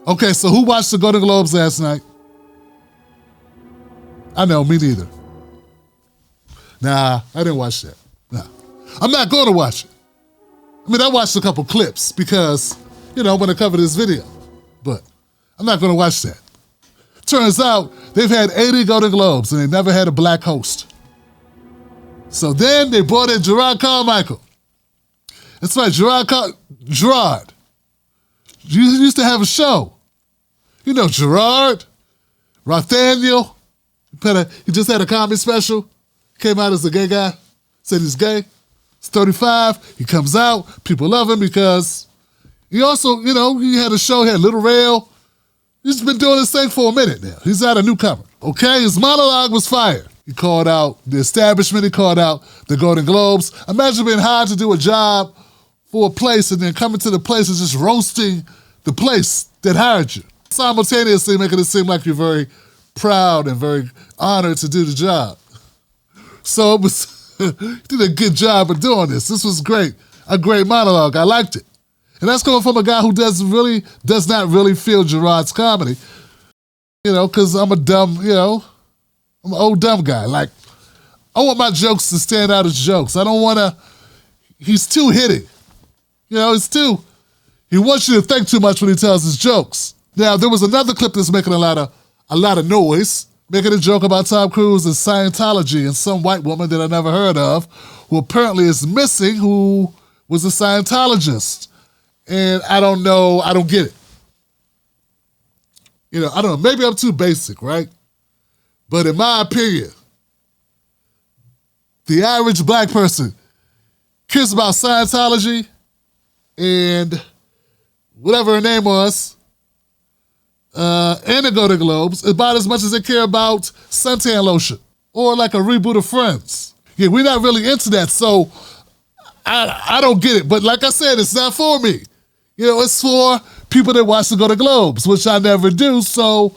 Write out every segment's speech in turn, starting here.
Okay, so who watched the Golden Globes last night? I know, me neither. Nah, I didn't watch that. Nah. I'm not going to watch it. I mean, I watched a couple clips because, you know, I want to cover this video. But I'm not going to watch that. Turns out they've had 80 Golden Globes and they never had a black host. So then they brought in Jerrod Carmichael. That's right, Jerrod. You used to have a show. You know Jerrod, Rothaniel. He just had a comedy special. Came out as a gay guy. Said he's gay. He's 35. He comes out. People love him because he also, you know, he had a show, he had Little Rail. He's been doing this thing for a minute now. He's not a newcomer. Okay, his monologue was fire. He called out the establishment. He called out the Golden Globes. Imagine being hired to do a job for a place and then coming to the place and just roasting the place that hired you. Simultaneously making it seem like you're very proud and very honored to do the job. So it was, he did a good job of doing this. This was great, a great monologue. I liked it. And that's coming from a guy who does not really feel Jerrod's comedy. You know, because I'm I'm an old dumb guy. Like, I want my jokes to stand out as jokes. I don't want to, he's too hitty. You know, he wants you to think too much when he tells his jokes. Now, there was another clip that's making a lot of noise, making a joke about Tom Cruise and Scientology and some white woman that I never heard of, who apparently is missing, who was a Scientologist. And I don't know, I don't get it. You know, I don't know, maybe I'm too basic, right? But in my opinion, the average black person cares about Scientology and whatever her name was, and the Golden Globes about as much as they care about suntan lotion or like a reboot of Friends. Yeah, we're not really into that, so I don't get it. But like I said, it's not for me. You know, it's for people that watch the Golden Globes, which I never do, so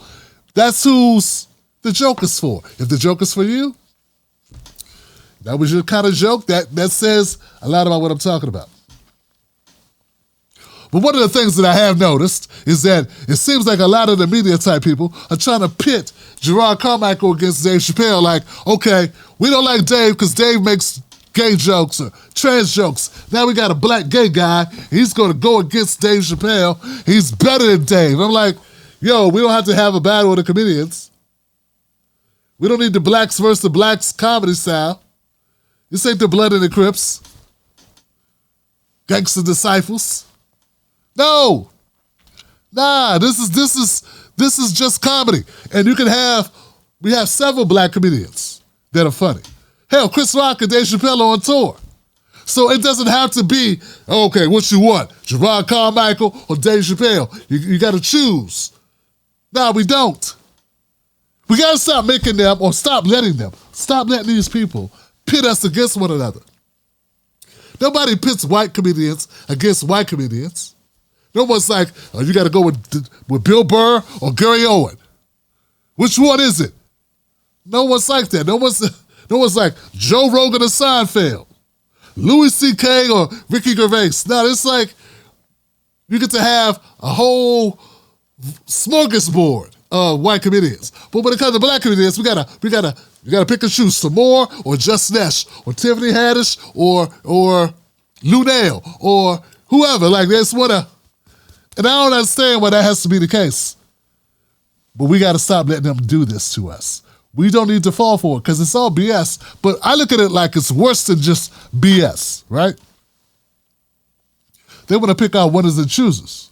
that's who's the joke is for. If the joke is for you, that was your kind of joke, that says a lot about what I'm talking about. But one of the things that I have noticed is that it seems like a lot of the media type people are trying to pit Jerrod Carmichael against Dave Chappelle. Like, okay, we don't like Dave because Dave makes gay jokes or trans jokes. Now we got a black gay guy. He's going to go against Dave Chappelle. He's better than Dave. I'm like, yo, we don't have to have a battle with the comedians. We don't need the blacks versus the blacks comedy style. This ain't the Blood and the Crips. Gangsta Disciples. No. Nah, this is just comedy. And we have several black comedians that are funny. Hell, Chris Rock and Dave Chappelle are on tour. So it doesn't have to be, okay, what you want? Jerrod Carmichael or Dave Chappelle? You got to choose. Nah, we don't. We got to stop making them, or stop letting these people pit us against one another. Nobody pits white comedians against white comedians. No one's like, oh, you got to go with Bill Burr or Gary Owen. Which one is it? No one's like that. No one's like Joe Rogan or Seinfeld, Louis C.K. or Ricky Gervais. No, it's like you get to have a whole smorgasbord of white comedians. But when it comes to black comedians, we gotta pick and choose some more, or Just Nesh, or Tiffany Haddish, or Lunel, or whoever. Like there's and I don't understand why that has to be the case. But we gotta stop letting them do this to us. We don't need to fall for it because it's all BS. But I look at it like it's worse than just BS, right? They want to pick out winners and choosers,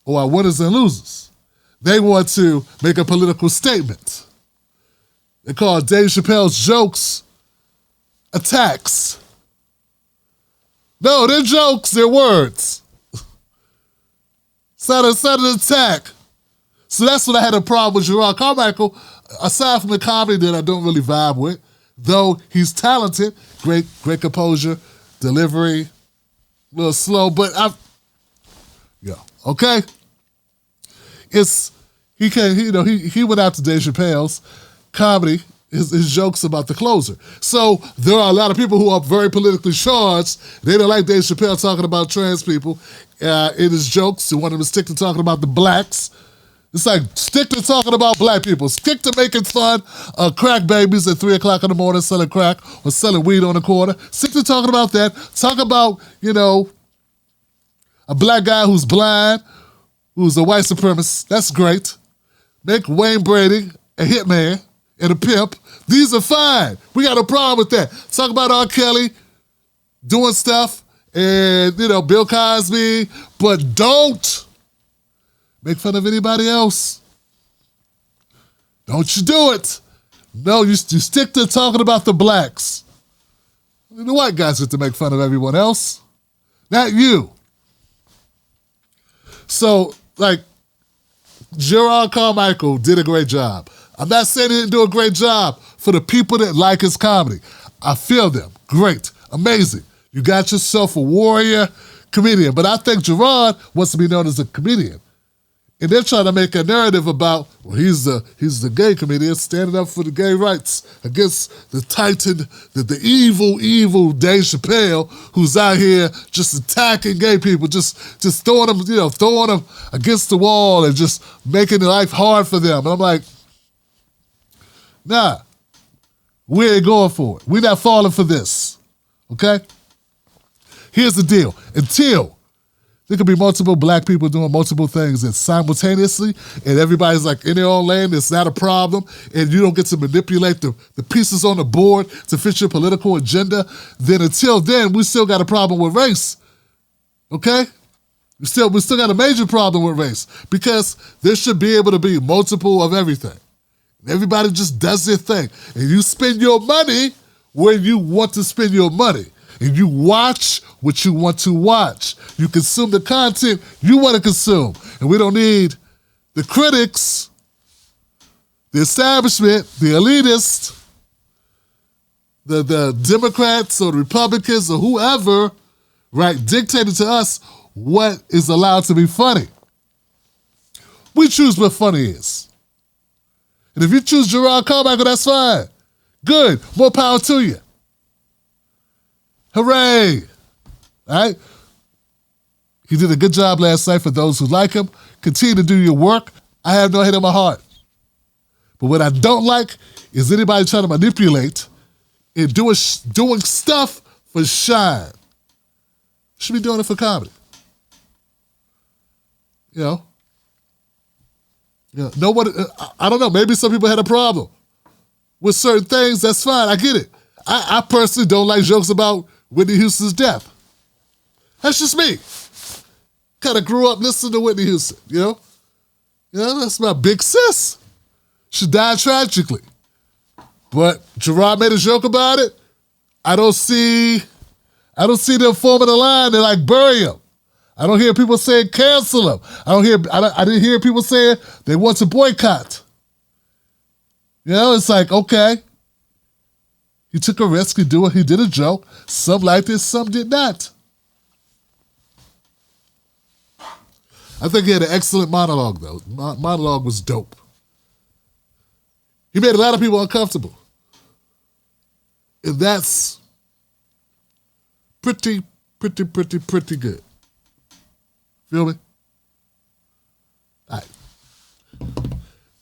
or our winners and losers. They want to make a political statement. They call Dave Chappelle's jokes attacks. No, they're jokes, they're words. It's not an attack. So that's what I had a problem with Jerrod Carmichael, aside from the comedy that I don't really vibe with, though he's talented, great composure, delivery, a little slow, but okay? He went out to Dave Chappelle's comedy, his jokes about the closer. So there are a lot of people who are very politically charged. They don't like Dave Chappelle talking about trans people in his jokes. They want him to stick to talking about the blacks. It's like, stick to talking about black people. Stick to making fun of crack babies at 3 o'clock in the morning selling crack or selling weed on the corner. Stick to talking about that. Talk about, a black guy who's blind, who's a white supremacist. That's great. Make Wayne Brady a hitman and a pimp. These are fine. We got a problem with that. Talk about R. Kelly doing stuff and, Bill Cosby, but don't make fun of anybody else. Don't you do it. No, you stick to talking about the blacks. The white guys get to make fun of everyone else, not you. So, Jerrod Carmichael did a great job. I'm not saying he didn't do a great job for the people that like his comedy. I feel them. Great. Amazing. You got yourself a warrior comedian. But I think Jerrod wants to be known as a comedian. And they're trying to make a narrative about, well, he's the gay comedian standing up for the gay rights against the titan, the evil Dave Chappelle, who's out here just attacking gay people, just throwing them against the wall and just making life hard for them. And I'm like, nah, we ain't going for it. We're not falling for this, okay? Here's the deal. Until there could be multiple black people doing multiple things and simultaneously, and everybody's in their own lane, it's not a problem, and you don't get to manipulate the pieces on the board to fit your political agenda, then until then, we still got a problem with race, okay? We still got a major problem with race because there should be able to be multiple of everything. Everybody just does their thing, and you spend your money where you want to spend your money. And you watch what you want to watch. You consume the content you want to consume. And we don't need the critics, the establishment, the elitists, the Democrats or the Republicans or whoever, right, dictating to us what is allowed to be funny. We choose what funny is. And if you choose Jerrod Carmichael, that's fine. Good. More power to you. Hooray! All right? He did a good job last night for those who like him. Continue to do your work. I have no hate in my heart. But what I don't like is anybody trying to manipulate and doing stuff for shine. Should be doing it for comedy. Nobody, I don't know, maybe some people had a problem with certain things. That's fine. I get it. I personally don't like jokes about Whitney Houston's death. That's just me. Kind of grew up listening to Whitney Houston, that's my big sis. She died tragically. But Jerrod made a joke about it. I don't see them forming a line. They're bury him. I don't hear people saying cancel him. I didn't hear people saying they want to boycott. It's okay. He took a risk, he did a joke. Some liked it, some did not. I think he had an excellent monologue, though. Monologue was dope. He made a lot of people uncomfortable. And that's pretty good. Feel me? All right.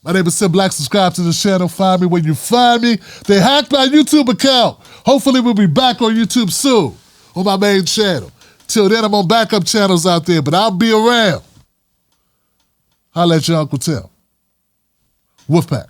My name is Tim Black. Subscribe to the channel. Find me when you find me. They hacked my YouTube account. Hopefully we'll be back on YouTube soon on my main channel. Till then, I'm on backup channels out there, but I'll be around. Holla at your Uncle Tim. Wolfpack.